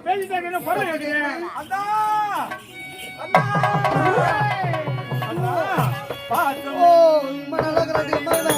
பேசிட்டாங்க என்ன பொருள் கேக்குறீங்க? அண்ணா அண்ணா அண்ணா பாத்து ஓ மனலகரடி மகனே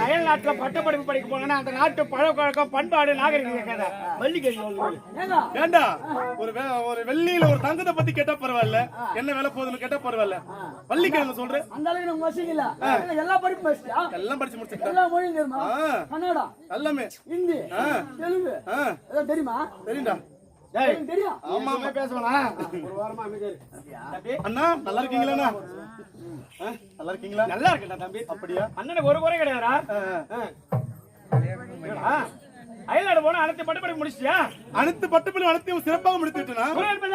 அயல்நாட்டுல பட்டப்படிப்பு படிக்க போனா அந்த நாட்டு பழக்கவழக்கம் பண்பாடு நாகரிகம் ஏண்டா ஒரு வெள்ளியில ஒரு தங்கத்தை பத்தி கேட்டா பரவாயில்ல, என்ன வேலை போகுதுன்னு கேட்டா பரவாயில்ல, பள்ளிக்கிழமை சொல்றேன் அந்த அளவுக்கு வசிக்கல எல்லா படிப்பு எல்லாம் படிச்சு முடிச்சிட்டேன். எல்லா மொழியும் தெரியுமா? கன்னடா எல்லாமே ஹிந்தி தெலுங்கு எல்லாம் தெரியுமா? தெரியும்டா. தெரியும். ஆமா பேசுவானா ஒரு வாரமா அண்ணா நல்லா இருக்கீங்களா? நல்லா இருக்கீங்களா? நல்லா இருக்கேன் தம்பி. அப்படியா? அண்ணனுக்கு ஒரு குறை கிடையாதா? அயல்நாடு போனா அனைத்து பட்டப்படிப்பு முடிச்சியா? அனைத்து பட்டப்படிப்பு அனைத்தையும் சிறப்பாக முடித்து விட்டேனா?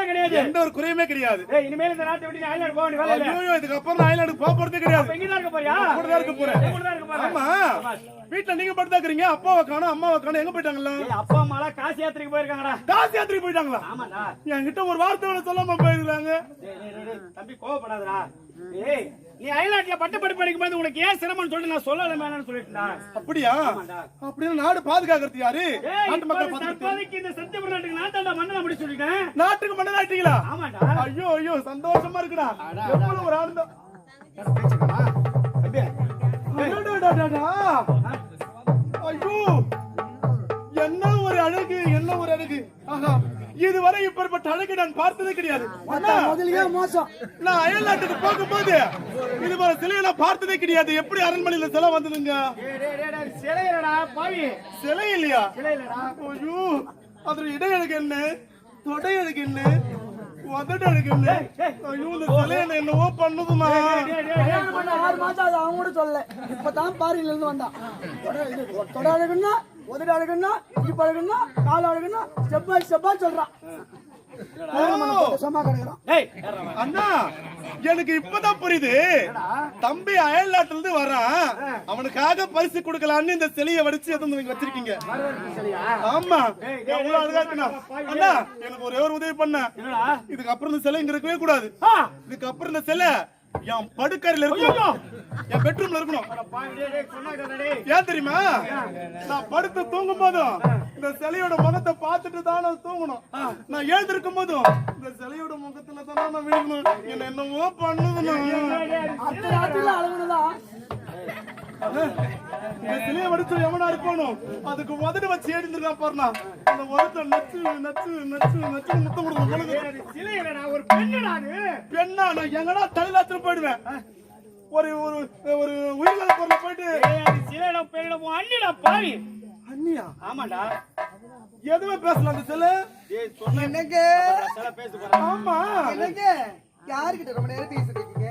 கிடையாது, எந்த ஒரு குறையுமே கிடையாது. இனிமேல் இந்த நாட்டை விட்டு அயல்நாடு போக வேண்டிய வேலை இல்ல. ஐயோ, இதுக்கு அப்புறம் அயல்நாடு போக போறதே கிடையாது. எங்க தான் இருக்க போறியா? கூட தான் இருக்க போறேன். ஆமா, வீட்டுல நீங்க படுத்தா இருக்கீங்க. அப்பாவை காணோம், அம்மாவை காணோம், எங்க போயிட்டாங்களா? அப்பா அம்மா எல்லாம் காசி யாத்திரைக்கு போயிருக்காங்கடா. காசி யாத்திரைக்கு போயிட்டாங்களா? ஆமாடா. என்கிட்ட ஒரு வார்த்தை சொல்லாம போயிருக்காங்க. தம்பி கோவப்படாதடா. ஏய், நீ அயல்நாட்டுல பட்டப்படிப்பு படிக்கும் போது உனக்கு ஏன் சிரமம்னு சொல்லி நான் சொல்லலன்னு சொல்லிட்டேன்டா. அப்படியா? அப்படியே நாடு பாதுகாக்கிறது யாரு? நாட்டு மக்கள் பாதுகாக்கிறது. இந்த சத்தியபுரம் நாட்டுக்கு நான் தான் மன்னனா முடி சொல்லிட்டேன். நாட்டுக்கு மன்னனா ஆயிட்டீங்களா? ஆமாடா. ஐயோ ஐயோ, சந்தோஷமா இருக்குடா. எவ்வளவு ஒரு ஆனந்தம். தம்பி, ஐயோ, என்ன ஒரு அழகு, என்ன ஒரு அழகு. ஆஹா, இதுவரை இப்படிப்பட்ட அழகு நான் பார்த்ததே கிடையாது. நான் அயல் நாட்டுக்கு போகும்போது இது போல சிலையெல்லாம் பார்த்ததே கிடையாது. எப்படி அரண்மனையில சிலை வந்ததுங்க? சிலை இல்லையா? ஐயோ, அதோட இடையழகு என்ன, தொடை அழகு என்ன, உதடு அழகு என்ன. ஐயோ, இந்த சிலை என்னவோ பண்ணுதுமா. 6 மாசம் அது அவங்க கூட சொல்லல. இப்பதான் பாரியில இருந்து வந்தான். தொடை அழகுன்னா, உதடு அழகுன்னா, இடுப்பு அழகுன்னா, கால் அழகுன்னா, ஸ்டெப்பா சொல்றான். அண்ணா, எனக்கு இப்பதான் புரியுது. தம்பி அயல் நாட்டுல இருந்து வரான், அவனுக்காக பரிசு கொடுக்கலான்னு இந்த சிலையை வடிச்சு வச்சிருக்கீங்க. ஆமா, எவ்வளவு அழகா இருக்குண்ணா. அண்ணா, எனக்கு ஒரே ஒரு உதவி பண்ண. இதுக்கு அப்புறம் இந்த சிலை இங்க இருக்கவே கூடாது. இதுக்கு அப்புறம் இந்த சிலை என் படுக்கறையில இருக்கும். என் பெட்ரூம்ல இருக்கணும். சொன்னா டேய். ஏன் தெரியுமா? நான் படுத்து தூங்கும் போதும் இந்த சிலையோட முகத்தை பார்த்துட்டு தான் நான் தூங்கணும். நான் எழுந்திருக்கும் போதும் இந்த சிலையோட முகத்துல தான் நான் விழுகணும். என்ன என்னவோ பண்ணுதுன்னு அத்த ராத்திரில அழகுனதான் இந்த சிலையை வடிச்சு எவனா இருக்கணும். அதுக்கு உதடு வச்சு ஏடிந்திருக்கான் பாருண்ணா. அந்த உதட்ட நச்சு நச்சு நச்சு நச்சு முத்தம் கொடுக்கணும். சிலை இல்லடா, ஒரு பெண்ணுடா அது. பெண்ணா? நான் எங்கடா தலையிலாத்திரம் போயிடுவேன். ஒரு ஒரு ஒரு உயிரிழந்த பொருளை போயிட்டு சிலைடா பெண்ணுடா, உன் அண்ணிடா பாவி. அண்ணியா? ஆமாடா. எதுவுமே பேசலாம் அந்த சிலை. ஏய் சொன்ன என்னங்க சிலை பேச போறா. ஆமா. என்னங்க யார்கிட்ட ரொம்ப நேரம் பேசிட்டு இருக்கீங்க?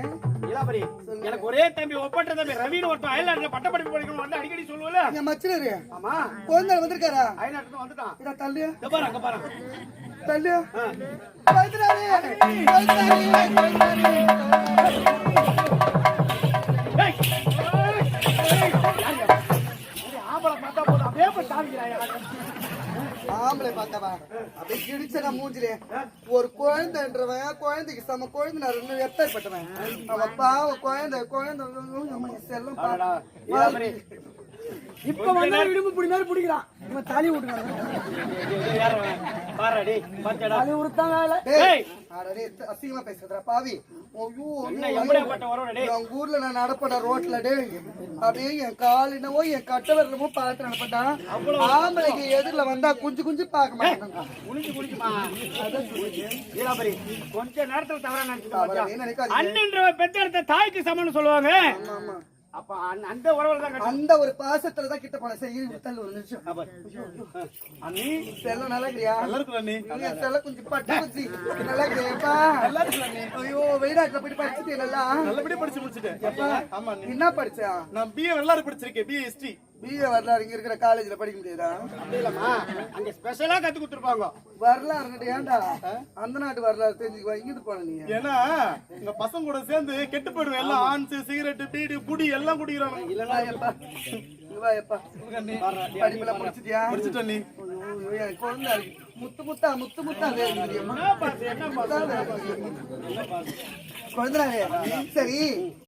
இலாபரி, எனக்கு ஒரே தம்பி ஒப்பற்ற தம்பி ரவின்னு ஒருத்தன் அயல்நாட்டுல பட்டப்படிப்பு படிக்கணும் வந்து அடிக்கடி சொல்லுவல. என் மச்சினரு ஆமா, குழந்தை வந்திருக்காரா? அயல்நாட்டுல வந்துட்டான். இதா தள்ளியா இத பாரு, அங்க பாரு. தள்ளியா பைத்ராரே பைத்ராரே பைத்ராரே. ஏய் ஆம்பளை பார்த்தா போதும், அப்படியே போய் தாவிக்கிறாயா? ஆம்பளை பார்த்தவா அப்படியே கிழிச்சா மூஞ்சிலே. ஒரு குழந்தைன்றவன் குழந்தைக்கு சம குழந்தை எப்பேற்பட்டவன் அவன் பாவம். குழந்தை குழந்தை செல்லம் இலாபரி, இப்ப வந்து இடுப்பு புடி மாதிரி பிடிக்கிறான். இவன் தலி விட்டுறான். பாருடா டேய், பாத்தடா. தலி விடுத்தான் வேலை. டேய் அடடே அசிங்கமா பேசுறா பாவி. ஐயோ என்ன எம்படப்பட்ட வரவடா டேய். எங்க ஊர்ல நான் நடப்பட ரோட்ல டேய் அப்படியே என் கால் என்னவோ என் கட்ட வரலமோ பார்த்து நடப்பட்டான். ஆம்பளைக்கு எதிரில வந்தா குஞ்சு குஞ்சு பார்க்க மாட்டாங்க. குளிச்சு குளிச்சுமா. இலாபரி, கொஞ்ச நேரத்துல தவறா நினைச்சுட்டு நினைக்காது. அண்ணன்றவ பெத்தெடுத்த தாய்க்கு சமம்னு சொல்லுவாங்க. ஆமா அப்ப அந்த உறவுல தான் கட்ட. அந்த ஒரு பாசத்துல தான் கிட்ட போன. சரி தள்ளு ஒரு நிமிஷம். அண்ணி செல்லம் நல்லா இருக்கிறியா? நல்லா இருக்கு அண்ணி. செல்லம் கொஞ்சம் பட்டு குச்சி நல்லா இருக்கிறியாப்பா? நல்லா இருக்கு அண்ணி. ஐயோ வெளிநாட்டுல போயிட்டு படிச்சுட்டீங்களா? நல்லபடியா படிச்சு முடிச்சிட்டேன். ஆமா அண்ணி. என்ன படிச்சா? நான் பிஏ வரலாறு படிச்சிருக்கேன். BA history. பிஏ வரலாறு இங்க இருக்கிற காலேஜ்ல படிக்க முடியாதா? அப்படி இல்லம்மா, அங்க ஸ்பெஷலா கத்து கொடுத்துருப்பாங்க. வரலாறு ஏன்டா அந்த நாட்டு வரலாறு தெரிஞ்சுக்குவா? இங்கிட்டு போன நீ ஏன்னா எங்க பசங்க கூட சேர்ந்து கெட்டு போயிடுவேன். எல்லாம் ஆன்ஸ் சிகரெட் பீடி புடி எல்லாம் குடிக்கிறாங்க. இல்லடா எப்பா இவா எப்பா படிப்பெல்லாம் முடிச்சிட்டியா? முடிச்சிட்டேன் நீ. குழந்தை முத்து முத்தா முத்து முத்தா என்ன பாத்து, என்ன பாத்து? குழந்தை சரி